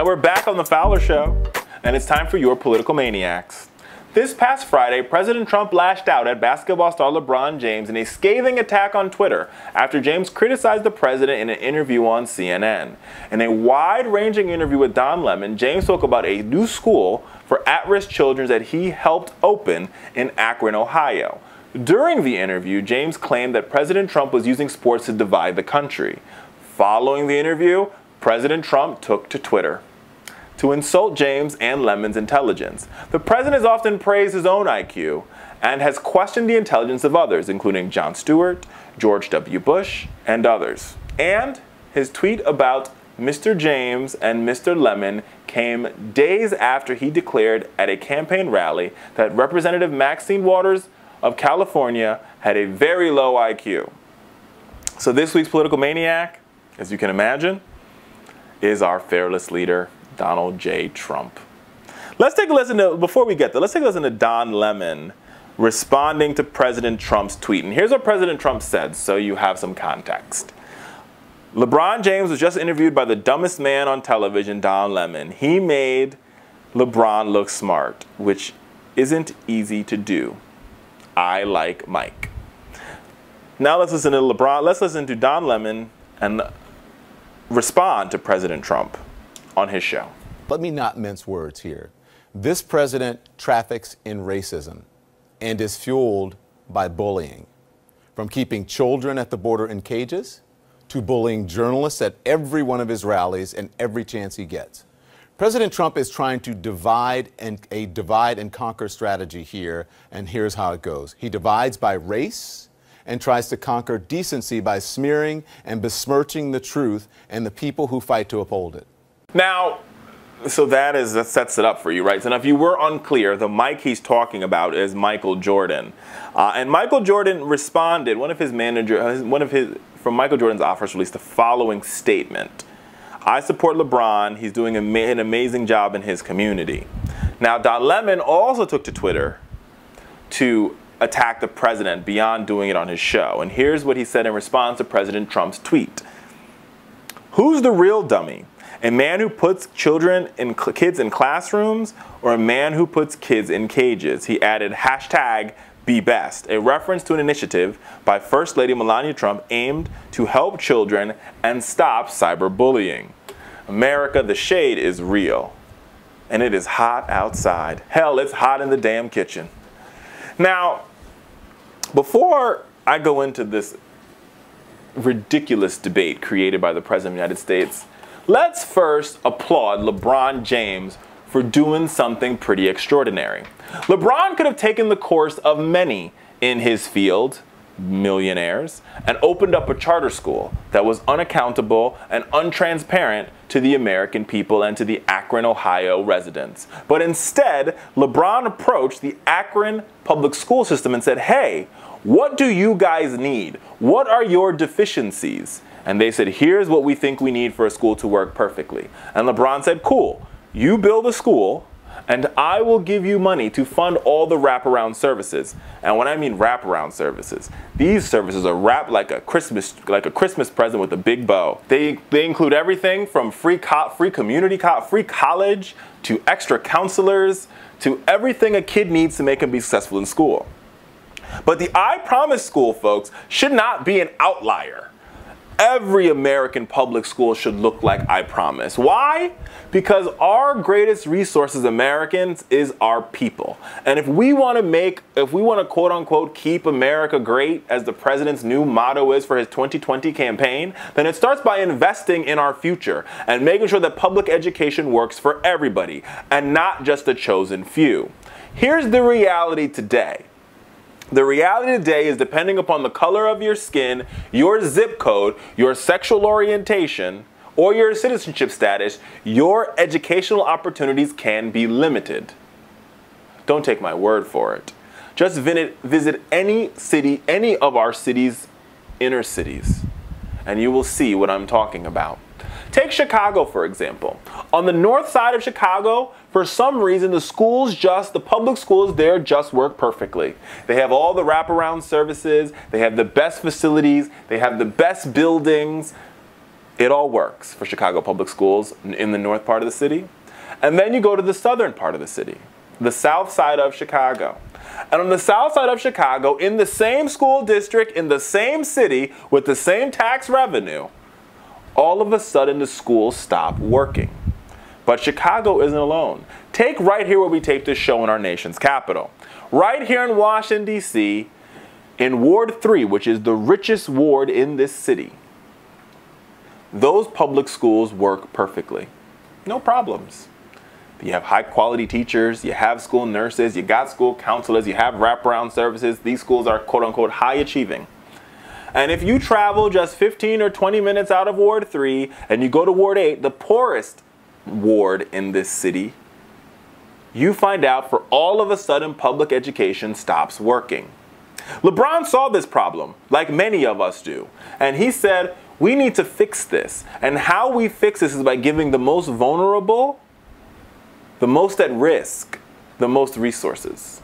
Now we're back on the Fowler Show, and it's time for your political maniacs. This past Friday, President Trump lashed out at basketball star LeBron James in a scathing attack on Twitter after James criticized the president in an interview on CNN. In a wide-ranging interview with Don Lemon, James spoke about a new school for at-risk children that he helped open in Akron, Ohio. During the interview, James claimed that President Trump was using sports to divide the country. Following the interview, President Trump took to Twitter to insult James and Lemon's intelligence. The president has often praised his own IQ and has questioned the intelligence of others, including Jon Stewart, George W. Bush, and others. And his tweet about Mr. James and Mr. Lemon came days after he declared at a campaign rally that Representative Maxine Waters of California had a very low IQ. So this week's political maniac, as you can imagine, is our fearless leader, Donald J. Trump. Let's take a listen to, before we get there, let's take a listen to Don Lemon responding to President Trump's tweet. And here's what President Trump said, so you have some context. LeBron James was just interviewed by the dumbest man on television, Don Lemon. He made LeBron look smart, which isn't easy to do. I like Mike. Now let's listen to let's listen to Don Lemon and respond to President Trump on his show. Let me not mince words here. This president traffics in racism and is fueled by bullying, from keeping children at the border in cages to bullying journalists at every one of his rallies and every chance he gets. President Trump is trying to divide and conquer strategy here, and here's how it goes. He divides by race and tries to conquer decency by smearing and besmirching the truth and the people who fight to uphold it. Now, so that sets it up for you, right? So now if you were unclear, the Mike he's talking about is Michael Jordan. And Michael Jordan responded, from Michael Jordan's office released the following statement. I support LeBron. He's doing an amazing job in his community. Now, Don Lemon also took to Twitter to attack the president beyond doing it on his show. And here's what he said in response to President Trump's tweet. Who's the real dummy? A man who puts kids in classrooms, or a man who puts kids in cages? He added #BeBest, a reference to an initiative by First Lady Melania Trump aimed to help children and stop cyberbullying. America, the shade is real, and it is hot outside. Hell, it's hot in the damn kitchen. Now, before I go into this ridiculous debate created by the President of the United States, let's first applaud LeBron James for doing something pretty extraordinary. LeBron could have taken the course of many in his field, millionaires, and opened up a charter school that was unaccountable and untransparent to the American people and to the Akron, Ohio residents. But instead, LeBron approached the Akron public school system and said, hey, what do you guys need? What are your deficiencies? And they said, here's what we think we need for a school to work perfectly. And LeBron said, cool, you build a school, and I will give you money to fund all the wraparound services. And when I mean wraparound services, these services are wrapped like a Christmas present with a big bow. They include everything from free college, to extra counselors, to everything a kid needs to make him be successful in school. But the I Promise school, folks, should not be an outlier. Every American public school should look like I Promise. Why? Because our greatest resource as Americans is our people. And if we want to quote unquote keep America great, as the president's new motto is for his 2020 campaign, then it starts by investing in our future and making sure that public education works for everybody and not just the chosen few. Here's the reality today. The reality today is, depending upon the color of your skin, your zip code, your sexual orientation, or your citizenship status, your educational opportunities can be limited. Don't take my word for it. Just visit any city, any of our cities' inner cities, and you will see what I'm talking about. Take Chicago, for example. On the north side of Chicago, for some reason, the public schools there just work perfectly. They have all the wraparound services, they have the best facilities, they have the best buildings. It all works for Chicago public schools in the north part of the city. And then you go to the southern part of the city, the south side of Chicago. And on the south side of Chicago, in the same school district, in the same city, with the same tax revenue, all of a sudden the schools stop working. But Chicago isn't alone. Take right here where we taped this show in our nation's capital. Right here in Washington, D.C., in Ward 3, which is the richest ward in this city, those public schools work perfectly. No problems. You have high-quality teachers, you have school nurses, you got school counselors, you have wraparound services. These schools are quote-unquote high-achieving. And if you travel just 15 or 20 minutes out of Ward 3 and you go to Ward 8, the poorest ward in this city, you find out for all of a sudden public education stops working. LeBron saw this problem, like many of us do, and he said, we need to fix this. And how we fix this is by giving the most vulnerable, the most at risk, the most resources.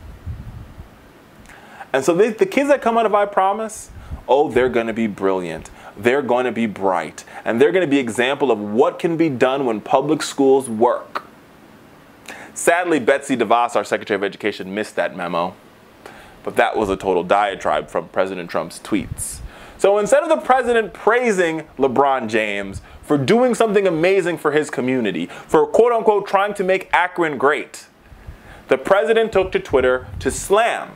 And so the kids that come out of I Promise, oh, they're going to be brilliant. They're going to be bright. And they're going to be an example of what can be done when public schools work. Sadly, Betsy DeVos, our Secretary of Education, missed that memo. But that was a total diatribe from President Trump's tweets. So instead of the president praising LeBron James for doing something amazing for his community, for quote-unquote trying to make Akron great, the president took to Twitter to slam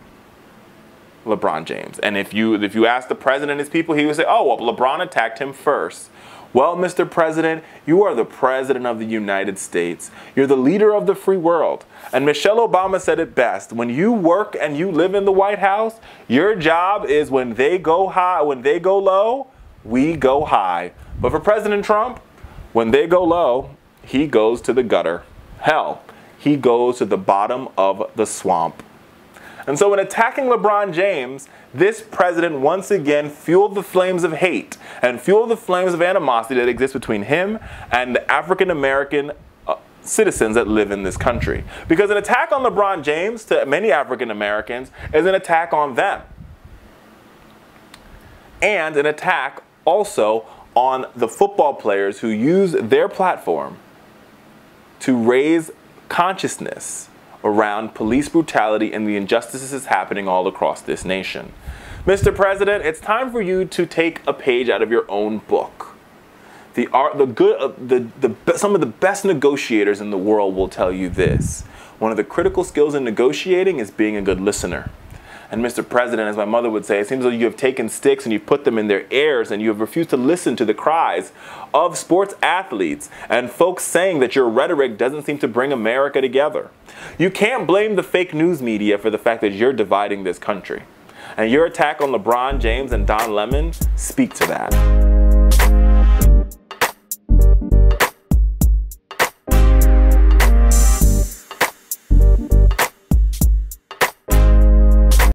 LeBron James. And if you ask the president and his people, he would say, oh, well, LeBron attacked him first. Well, Mr. President, you are the president of the United States. You're the leader of the free world. And Michelle Obama said it best. When you work and you live in the White House, your job is when they go high, when they go low, we go high. But for President Trump, when they go low, he goes to the gutter. Hell, he goes to the bottom of the swamp. And so in attacking LeBron James, this president once again fueled the flames of hate and fueled the flames of animosity that exist between him and the African-American citizens that live in this country. Because an attack on LeBron James to many African-Americans is an attack on them. And an attack also on the football players who use their platform to raise consciousness around police brutality and the injustices happening all across this nation. Mr. President, it's time for you to take a page out of your own book. Some of the best negotiators in the world will tell you this. One of the critical skills in negotiating is being a good listener. And Mr. President, as my mother would say, it seems like you have taken sticks and you've put them in their ears and you have refused to listen to the cries of sports athletes and folks saying that your rhetoric doesn't seem to bring America together. You can't blame the fake news media for the fact that you're dividing this country. And your attack on LeBron James and Don Lemon speak to that.